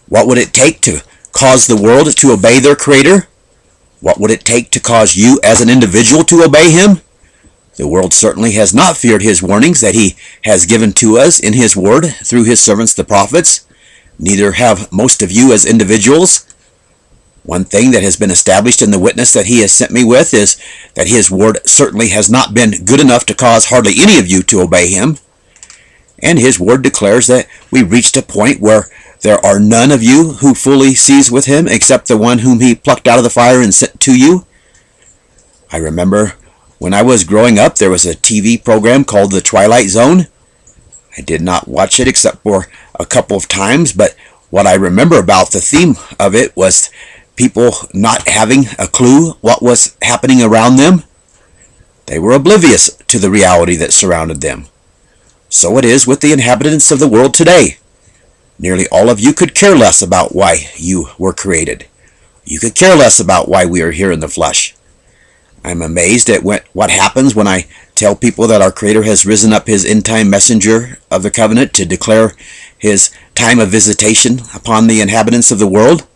What would it take to cause the world to obey their Creator? What would it take to cause you as an individual to obey Him? The world certainly has not feared His warnings that He has given to us in His Word through His servants the prophets. Neither have most of you as individuals. One thing that has been established in the witness that He has sent me with is that His Word certainly has not been good enough to cause hardly any of you to obey Him. And His Word declares that we reached a point where there are none of you who fully sees with Him except the one whom He plucked out of the fire and sent to you. I remember when I was growing up, there was a TV program called The Twilight Zone. I did not watch it except for a couple of times, but what I remember about the theme of it was people not having a clue what was happening around them. They were oblivious to the reality that surrounded them. So it is with the inhabitants of the world today. Nearly all of you could care less about why you were created. You could care less about why we are here in the flesh. I'm amazed at what happens when I tell people that our Creator has risen up His end-time messenger of the covenant to declare His time of visitation upon the inhabitants of the world.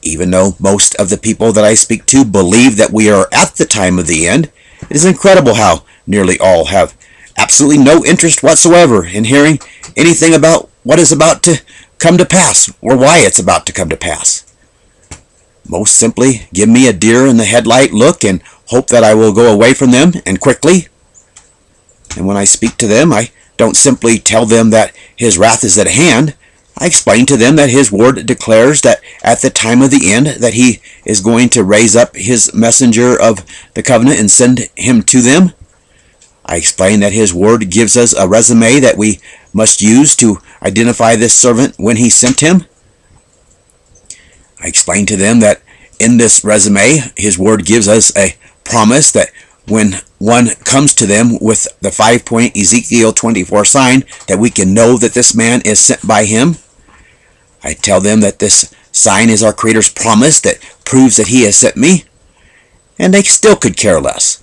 Even though most of the people that I speak to believe that we are at the time of the end, it is incredible how nearly all have absolutely no interest whatsoever in hearing anything about what is about to come to pass or why it's about to come to pass. Most simply give me a deer in the headlight look and hope that I will go away from them and quickly. And when I speak to them, I don't simply tell them that His wrath is at hand. I explain to them that His Word declares that at the time of the end that He is going to raise up His messenger of the covenant and send him to them. I explain that His Word gives us a resume that we must use to identify this servant when He sent him. I explain to them that in this resume, His Word gives us a promise that when one comes to them with the 5-point Ezekiel 24 sign, that we can know that this man is sent by Him. I tell them that this sign is our Creator's promise that proves that He has sent me. And they still could care less.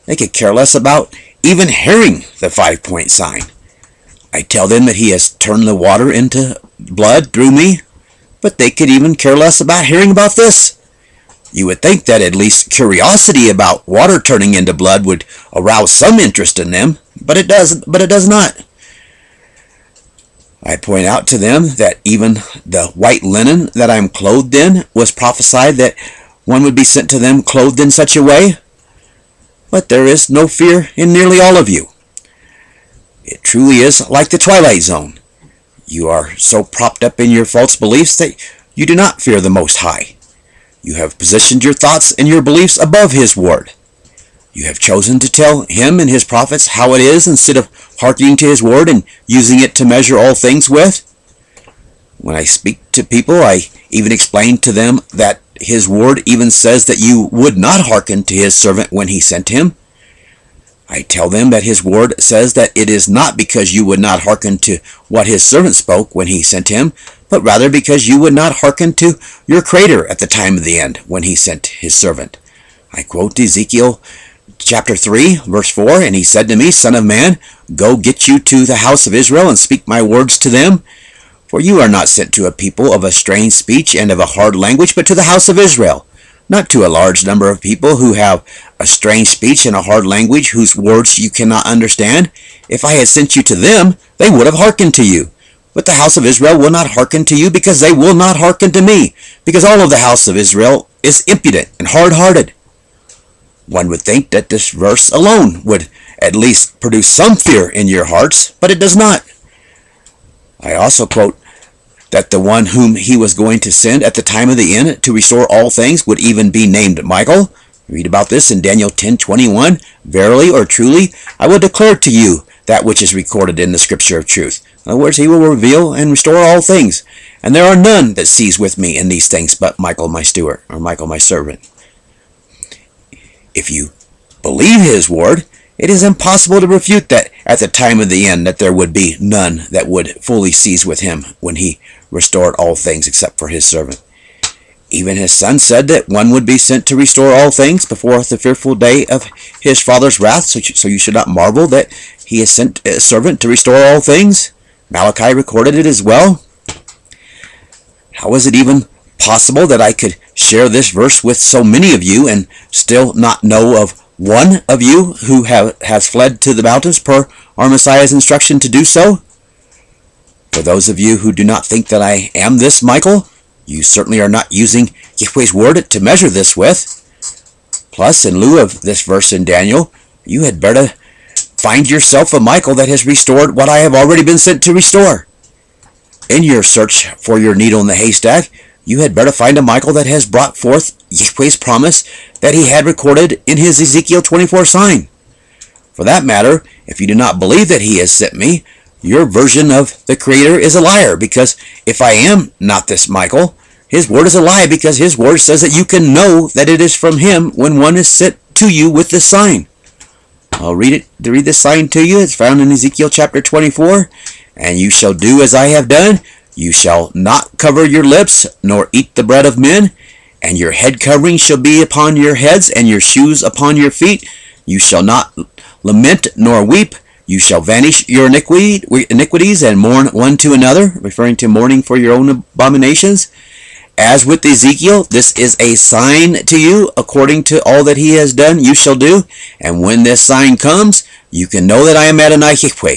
They could care less about even hearing the 5-point sign. I tell them that He has turned the water into blood through me, but they could even care less about hearing about this. You would think that at least curiosity about water turning into blood would arouse some interest in them, but it does not. I point out to them that even the white linen that I am clothed in was prophesied that one would be sent to them clothed in such a way. But there is no fear in nearly all of you. It truly is like the Twilight Zone. You are so propped up in your false beliefs that you do not fear the Most High. You have positioned your thoughts and your beliefs above His Word. You have chosen to tell Him and His prophets how it is instead of hearkening to His Word and using it to measure all things with. When I speak to people, I even explain to them that His Word even says that you would not hearken to His servant when He sent him. I tell them that His Word says that it is not because you would not hearken to what His servant spoke when He sent him, but rather because you would not hearken to your Creator at the time of the end when He sent His servant. I quote Ezekiel chapter 3, verse 4, and He said to me, Son of man, go get you to the house of Israel and speak my words to them. For you are not sent to a people of a strange speech and of a hard language, but to the house of Israel, not to a large number of people who have a strange speech and a hard language whose words you cannot understand. If I had sent you to them, they would have hearkened to you. But the house of Israel will not hearken to you, because they will not hearken to me, because all of the house of Israel is impudent and hard-hearted. One would think that this verse alone would at least produce some fear in your hearts, but it does not. I also quote that the one whom He was going to send at the time of the end to restore all things would even be named Michael. Read about this in Daniel 10:21. Verily or truly, I will declare to you that which is recorded in the Scripture of truth. In other words, He will reveal and restore all things. And there are none that sees with me in these things but Michael my steward, or Michael my servant. If you believe His Word, it is impossible to refute that at the time of the end that there would be none that would fully cease with Him when He restored all things except for His servant. Even His Son said that one would be sent to restore all things before the fearful day of His Father's wrath, so you should not marvel that He has sent a servant to restore all things. Malachi recorded it as well. How is it even possible that I could share this verse with so many of you and still not know of one of you who has fled to the mountains per our Messiah's instruction to do so? For those of you who do not think that I am this Michael, you certainly are not using Yahweh's word to measure this with. Plus, in lieu of this verse in Daniel, you had better find yourself a Michael that has restored what I have already been sent to restore. In your search for your needle in the haystack, you had better find a Michael that has brought forth Yahweh's promise that he had recorded in his Ezekiel 24 sign. For that matter, if you do not believe that he has sent me, your version of the Creator is a liar, because if I am not this Michael, his word is a lie, because his word says that you can know that it is from him when one is sent to you with this sign. I'll read this sign to you. It's found in Ezekiel chapter 24. And you shall do as I have done. You shall not cover your lips, nor eat the bread of men. And your head covering shall be upon your heads, and your shoes upon your feet. You shall not lament nor weep. You shall vanish your iniquities and mourn one to another, referring to mourning for your own abominations. As with Ezekiel, this is a sign to you, according to all that he has done, you shall do. And when this sign comes, you can know that I am Adonai Yahweh.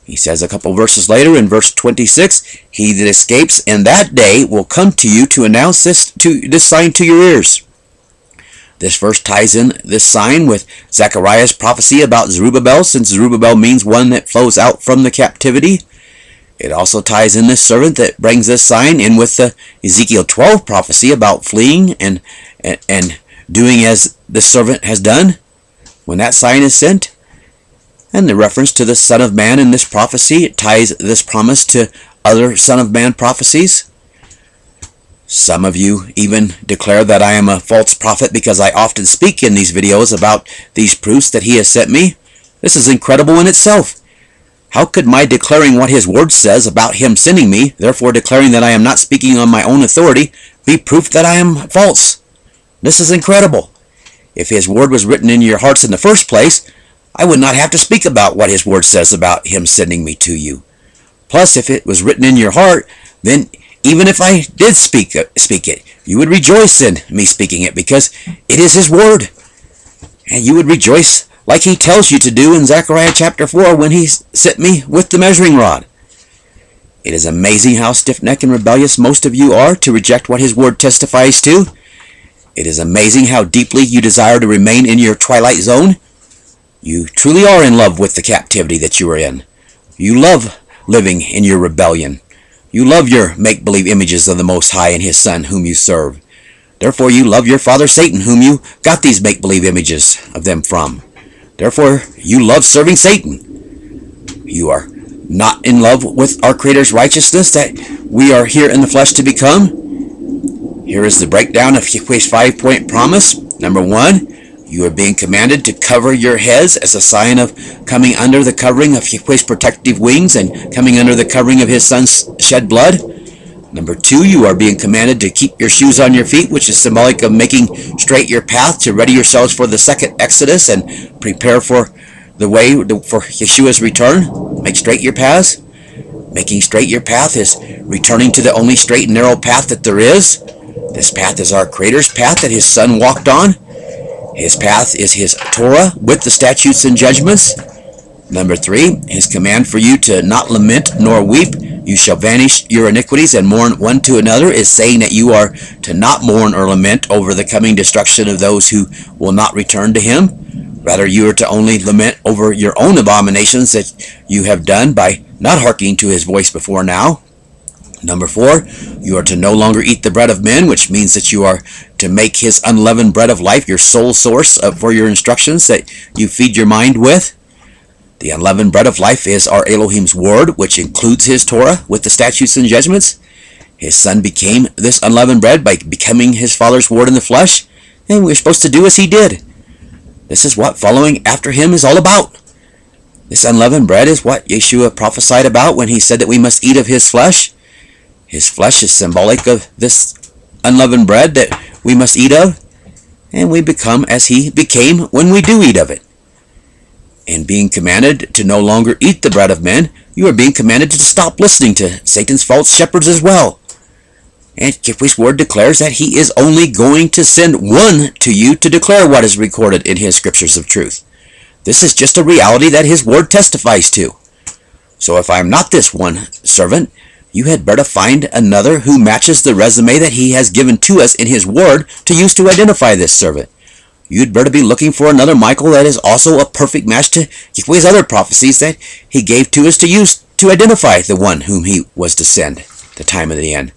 He says a couple verses later in verse 26, he that escapes in that day will come to you to announce this sign to your ears. This verse ties in this sign with Zechariah's prophecy about Zerubbabel, since Zerubbabel means one that flows out from the captivity. It also ties in this servant that brings this sign in with the Ezekiel 12 prophecy about fleeing and doing as the servant has done when that sign is sent. And the reference to the Son of Man in this prophecy ties this promise to other Son of Man prophecies. Some of you even declare that I am a false prophet because I often speak in these videos about these proofs that he has sent me. This is incredible in itself. How could my declaring what his word says about him sending me, therefore declaring that I am not speaking on my own authority, be proof that I am false? This is incredible. If his word was written in your hearts in the first place, I would not have to speak about what his word says about him sending me to you. Plus, if it was written in your heart, then even if I did speak it, you would rejoice in me speaking it, because it is his word. And you would rejoice like he tells you to do in Zechariah chapter 4 when he sent me with the measuring rod. It is amazing how stiff-necked and rebellious most of you are to reject what his word testifies to. It is amazing how deeply you desire to remain in your twilight zone. You truly are in love with the captivity that you are in. You love living in your rebellion. You love your make-believe images of the Most High and his Son whom you serve. Therefore you love your father Satan, whom you got these make-believe images of them from. Therefore, you love serving Satan. You are not in love with our Creator's righteousness that we are here in the flesh to become. Here is the breakdown of Yahweh's 5-point promise. Number 1, you are being commanded to cover your heads as a sign of coming under the covering of Yahweh's protective wings and coming under the covering of his Son's shed blood. Number 2, you are being commanded to keep your shoes on your feet, which is symbolic of making straight your path to ready yourselves for the second Exodus and prepare for the way for Yeshua's return. Make straight your paths. Making straight your path is returning to the only straight and narrow path that there is. This path is our Creator's path that his Son walked on. His path is his Torah with the statutes and judgments. Number 3, his command for you to not lament nor weep. You shall vanish your iniquities and mourn one to another is saying that you are to not mourn or lament over the coming destruction of those who will not return to him. Rather, you are to only lament over your own abominations that you have done by not hearkening to his voice before now. Number 4, you are to no longer eat the bread of men, which means that you are to make his unleavened bread of life your sole source for your instructions that you feed your mind with. The unleavened bread of life is our Elohim's word, which includes his Torah with the statutes and judgments. His Son became this unleavened bread by becoming his Father's word in the flesh, and we're supposed to do as he did. This is what following after him is all about. This unleavened bread is what Yeshua prophesied about when he said that we must eat of his flesh. His flesh is symbolic of this unleavened bread that we must eat of, and we become as he became when we do eat of it. In being commanded to no longer eat the bread of men, you are being commanded to stop listening to Satan's false shepherds as well. And Yahweh's word declares that he is only going to send one to you to declare what is recorded in his scriptures of truth. This is just a reality that his word testifies to. So if I am not this one servant, you had better find another who matches the resume that he has given to us in his word to use to identify this servant. You'd better be looking for another Michael that is also a perfect match to Yahweh's other prophecies that he gave to us to use to identify the one whom he was to send, the time of the end.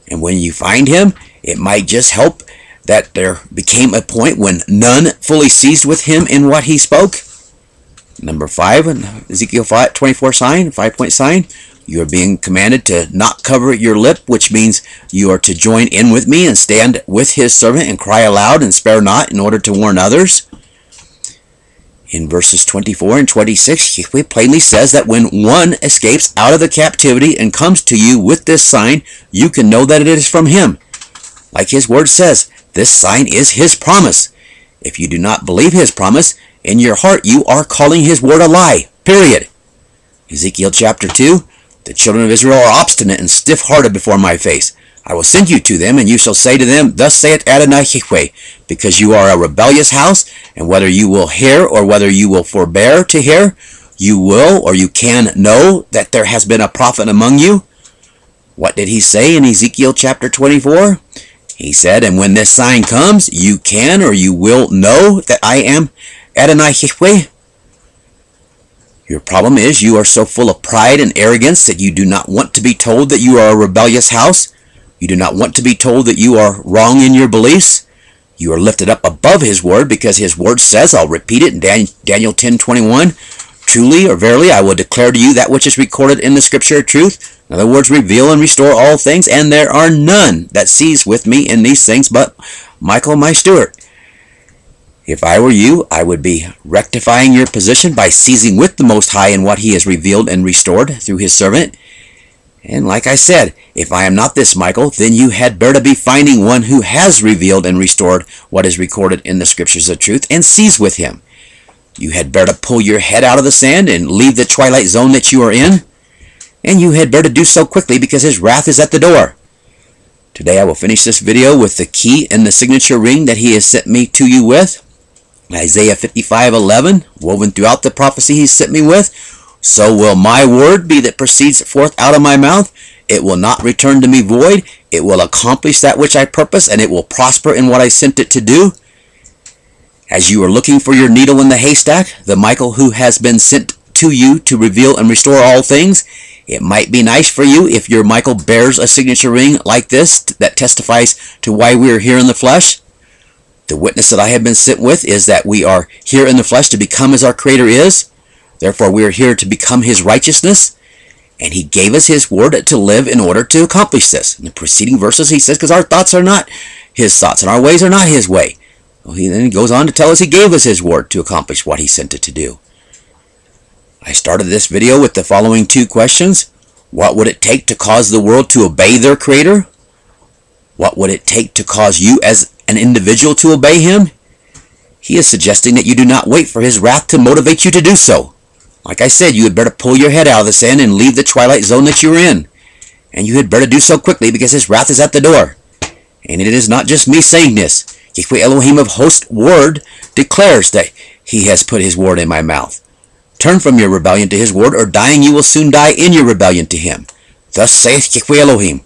And when you find him, it might just help that there became a point when none fully seized with him in what he spoke. Number 5, Ezekiel 24 sign, 5-point sign. You are being commanded to not cover your lip, which means you are to join in with me and stand with his servant and cry aloud and spare not in order to warn others. In verses 24 and 26, Yahweh plainly says that when one escapes out of the captivity and comes to you with this sign, you can know that it is from him. Like his word says, this sign is his promise. If you do not believe his promise, in your heart you are calling his word a lie. Period. Ezekiel chapter 2, the children of Israel are obstinate and stiff-hearted before my face. I will send you to them, and you shall say to them, Thus saith Adonai Yahweh, because you are a rebellious house, and whether you will hear or whether you will forbear to hear, you will or you can know that there has been a prophet among you. What did he say in Ezekiel chapter 24? He said, And when this sign comes, you can or you will know that I am Adonai Yahweh. Your problem is you are so full of pride and arrogance that you do not want to be told that you are a rebellious house. You do not want to be told that you are wrong in your beliefs. You are lifted up above his word because his word says, I'll repeat it in Daniel 10:21, Truly or verily I will declare to you that which is recorded in the scripture of truth. In other words, reveal and restore all things, and there are none that sees with me in these things but Michael my steward. If I were you, I would be rectifying your position by seizing with the Most High in what he has revealed and restored through his servant. And like I said, if I am not this Michael, then you had better be finding one who has revealed and restored what is recorded in the scriptures of truth and seize with him. You had better pull your head out of the sand and leave the twilight zone that you are in. And you had better do so quickly because his wrath is at the door. Today I will finish this video with the key and the signature ring that he has sent me to you with. Isaiah 55:11, woven throughout the prophecy he sent me with. So will my word be that proceeds forth out of my mouth. It will not return to me void. It will accomplish that which I purpose, and it will prosper in what I sent it to do. As you are looking for your needle in the haystack, the Michael who has been sent to you to reveal and restore all things, it might be nice for you if your Michael bears a signature ring like this that testifies to why we are here in the flesh. The witness that I have been sent with is that we are here in the flesh to become as our Creator is. Therefore, we are here to become his righteousness. And he gave us his word to live in order to accomplish this. In the preceding verses, he says, because our thoughts are not his thoughts, and our ways are not his way. Well, then he goes on to tell us he gave us his word to accomplish what he sent it to do. I started this video with the following 2 questions. What would it take to cause the world to obey their Creator? What would it take to cause you as an individual to obey him? He is suggesting that you do not wait for his wrath to motivate you to do so. Like I said, you had better pull your head out of the sand and leave the twilight zone that you're in. And you had better do so quickly because his wrath is at the door. And it is not just me saying this. Yahweh Elohim of hosts' word declares that he has put his word in my mouth. Turn from your rebellion to his word, or dying you will soon die in your rebellion to him. Thus saith Yahweh Elohim.